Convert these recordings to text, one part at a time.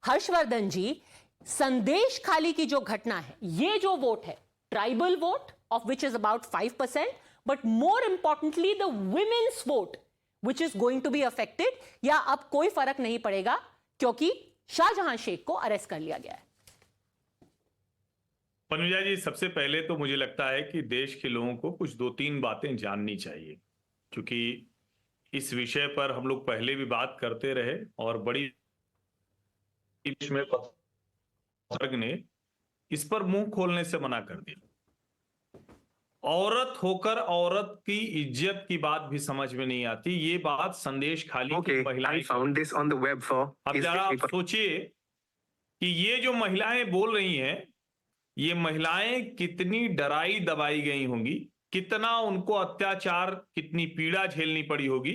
हर्षवर्धन जी, संदेश खाली की जो घटना है, ये जो वोट है, tribal vote of which is about 5%, but more importantly the women's vote which is going to be affected, या अब कोई फर्क नहीं पड़ेगा क्योंकि शाहजहां शेख को अरेस्ट कर लिया गया है? पनुजा जी, सबसे पहले तो मुझे लगता है कि देश के लोगों को कुछ 2-3 बातें जाननी चाहिए, क्योंकि इस विषय पर हम लोग पहले भी बात करते रहे और बड़ी में वर्ग ने इस पर मुंह खोलने से मना कर दिया। औरत होकर औरत की इज्जत की बात भी समझ में नहीं आती। ये बात संदेश खाली की महिलाएं, अब जरा आप सोचिए कि ये जो महिलाएं बोल रही हैं, ये महिलाएं कितनी डराई दबाई गई होंगी, कितना उनको अत्याचार, कितनी पीड़ा झेलनी पड़ी होगी,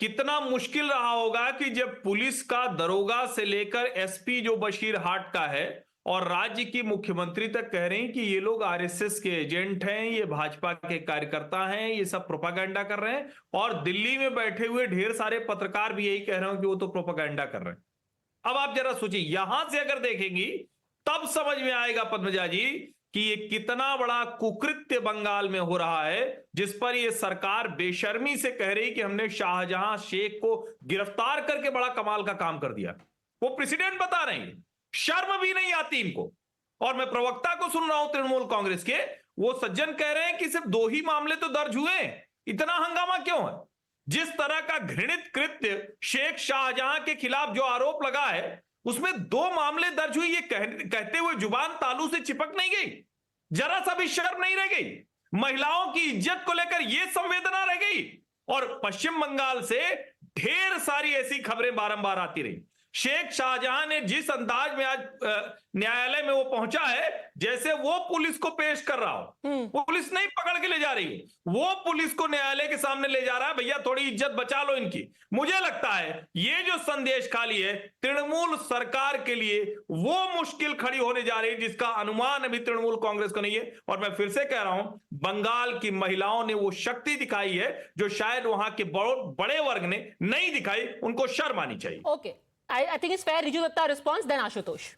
कितना मुश्किल रहा होगा कि जब पुलिस का दरोगा से लेकर एसपी जो बशीरहाट का है और राज्य की मुख्यमंत्री तक कह रहे हैं कि ये लोग आरएसएस के एजेंट हैं, ये भाजपा के कार्यकर्ता हैं, ये सब प्रोपागेंडा कर रहे हैं, और दिल्ली में बैठे हुए ढेर सारे पत्रकार भी यही कह रहे हैं कि वो तो प्रोपागेंडा कर रहे हैं। अब आप जरा सोचिए, यहां से अगर देखेंगी तब समझ में आएगा पद्मजा जी कि ये कितना बड़ा कुकृत्य बंगाल में हो रहा है, जिस पर ये सरकार बेशर्मी से कह रही कि हमने शाहजहां शेख को गिरफ्तार करके बड़ा कमाल का काम कर दिया। वो प्रेसिडेंट बता रहे हैं, शर्म भी नहीं आती इनको। और मैं प्रवक्ता को सुन रहा हूं तृणमूल कांग्रेस के, वो सज्जन कह रहे हैं कि सिर्फ 2 ही मामले तो दर्ज हुए, इतना हंगामा क्यों है? जिस तरह का घृणित कृत्य शेख शाहजहां के खिलाफ जो आरोप लगा है, उसमें 2 मामले दर्ज हुए, ये कहते हुए जुबान तालू से चिपक नहीं गई, जरा सा भी शर्म नहीं रह गई, महिलाओं की इज्जत को लेकर यह संवेदना रह गई। और पश्चिम बंगाल से ढेर सारी ऐसी खबरें बारंबार आती रही। शेख शाहजहां ने जिस अंदाज में आज न्यायालय में वो पहुंचा है, जैसे वो पुलिस को पेश कर रहा हो, पुलिस नहीं पकड़ के ले जा रही है, वो पुलिस को न्यायालय के सामने ले जा रहा है, भैया थोड़ी इज्जत बचा लो इनकी। मुझे लगता है ये जो संदेश खाली है, तृणमूल सरकार के लिए वो मुश्किल खड़ी होने जा रही है जिसका अनुमान अभी तृणमूल कांग्रेस को नहीं है। और मैं फिर से कह रहा हूं, बंगाल की महिलाओं ने वो शक्ति दिखाई है जो शायद वहां के बड़े वर्ग ने नहीं दिखाई, उनको शर्म आनी चाहिए। Okay, I think it's fair. Riju Dutta response, then Ashutosh.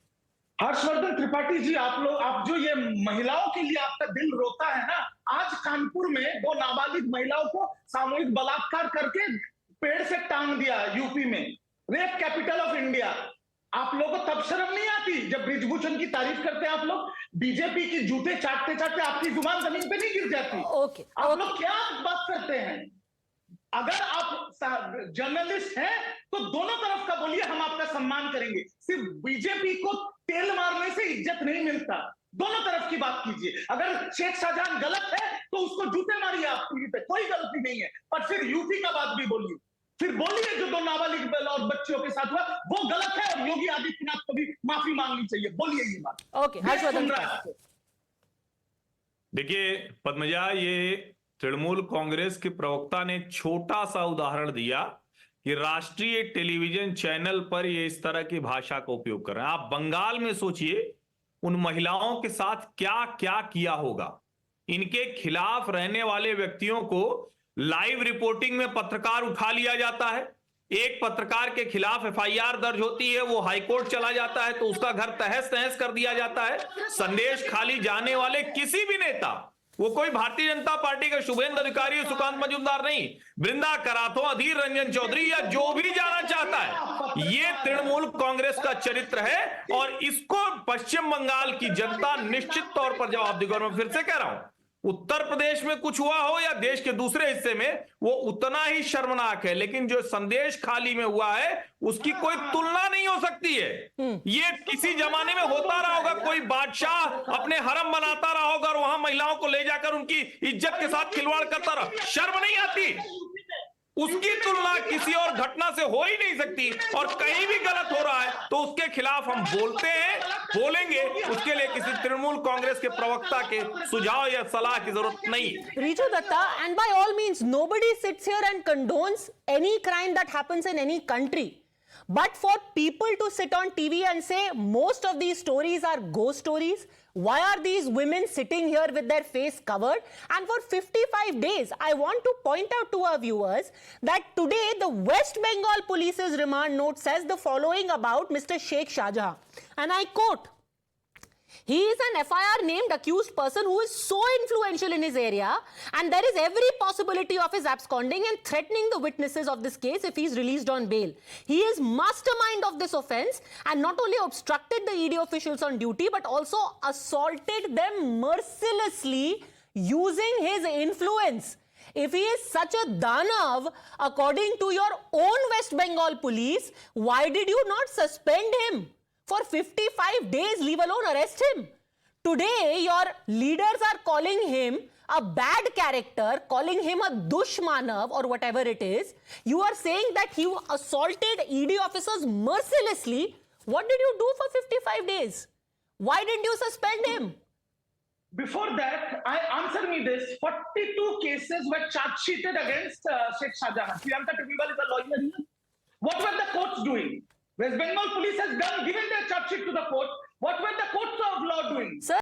Harshvardhan Tripathi ji, आप जो ये महिलाओं के लिए आपका दिल रोता है ना, आज कानपुर में 2 नाबालिग महिलाओं को सामूहिक बलात्कार करके पेड़ से टांग दिया यूपी में, रेप कैपिटल ऑफ इंडिया। आप लोगों को तब शर्म नहीं आती जब ब्रिजभूषण की तारीफ करते हैं आप लोग? बीजेपी की जूते चाटते चाटते आपकी जुबान जमीन पे नहीं गिर जाती? आप लोग क्या बात करते हैं? अगर आप जर्नलिस्ट हैं तो दोनों तरफ का बोलिए, हम आपका सम्मान करेंगे। सिर्फ बीजेपी को तेल मारने से इज्जत नहीं मिलता, दोनों तरफ की बात कीजिए। अगर शेख शाहजहां गलत है तो उसको जूते मारिए, आप टीवी पे, कोई गलती नहीं है, पर फिर यूपी का बात भी बोलिए, फिर बोलिए जो 2 नाबालिग और बच्चियों के साथ हुआ वो गलत है और योगी आदित्यनाथ को भी माफी मांगनी चाहिए, बोलिए ये बात। ओके, हर्षवर्धन। देखिए पद्मजा, ये तृणमूल कांग्रेस के प्रवक्ता ने छोटा सा उदाहरण दिया कि राष्ट्रीय टेलीविजन चैनल पर ये इस तरह की भाषा का उपयोग कर रहे हैं। आप बंगाल में सोचिए उन महिलाओं के साथ क्या क्या किया होगा। इनके खिलाफ रहने वाले व्यक्तियों को लाइव रिपोर्टिंग में पत्रकार उठा लिया जाता है, एक पत्रकार के खिलाफ एफआईआर दर्ज होती है, वो हाईकोर्ट चला जाता है तो उसका घर तहस नहस कर दिया जाता है। संदेश खाली जाने वाले किसी भी नेता, वो कोई भारतीय जनता पार्टी का शुभेंदु अधिकारी, सुकांत मजूमदार नहीं, वृंदा कराथो, अधीर रंजन चौधरी या जो भी जाना चाहता है, ये तृणमूल कांग्रेस का चरित्र है और इसको पश्चिम बंगाल की जनता निश्चित तौर पर जवाब देगी। और मैं फिर से कह रहा हूं, उत्तर प्रदेश में कुछ हुआ हो या देश के दूसरे हिस्से में, वो उतना ही शर्मनाक है, लेकिन जो संदेश खाली में हुआ है उसकी कोई तुलना नहीं हो सकती है। ये किसी जमाने में होता रहा होगा, कोई बादशाह अपने हरम बनाता रहा होगा और वहां महिलाओं को ले जाकर उनकी इज्जत के साथ खिलवाड़ करता रहा, शर्म नहीं आती? उसकी तुलना किसी और घटना से हो ही नहीं सकती। और कहीं भी गलत हो रहा है तो उसके खिलाफ हम बोलते हैं, बोलेंगे, उसके लिए किसी तृणमूल कांग्रेस के प्रवक्ता के सुझाव या सलाह की जरूरत नहीं। Riju Dutta, and by all means nobody sits here and condones any crime that happens in any country, but for people to sit on TV and say most of these stories are ghost stories, Why are these women sitting here with their face covered? And for 55 days, I want to point out to our viewers that today the West Bengal Police's remand note says the following about Mr. Sheikh Shahjahan. And I quote, he is an FIR named accused person who is so influential in his area, and there is every possibility of his absconding and threatening the witnesses of this case if he is released on bail. He is mastermind of this offence and not only obstructed the ED officials on duty but also assaulted them mercilessly using his influence. If he is such a Danav, according to your own West Bengal police, why did you not suspend him for 55 days, leave alone arrest him? Today, your leaders are calling him a bad character, calling him a dushmanav or whatever it is. You are saying that he assaulted ED officers mercilessly. What did you do for 55 days? Why didn't you suspend him? Before that, answer me this. 42 cases were charge-sheeted against Sheikh Shahjahan. Priyanka Tibrewal is a lawyer here. What were the courts doing? West Bengal police has given their charge sheet to the court. What were the courts of law doing? Sir,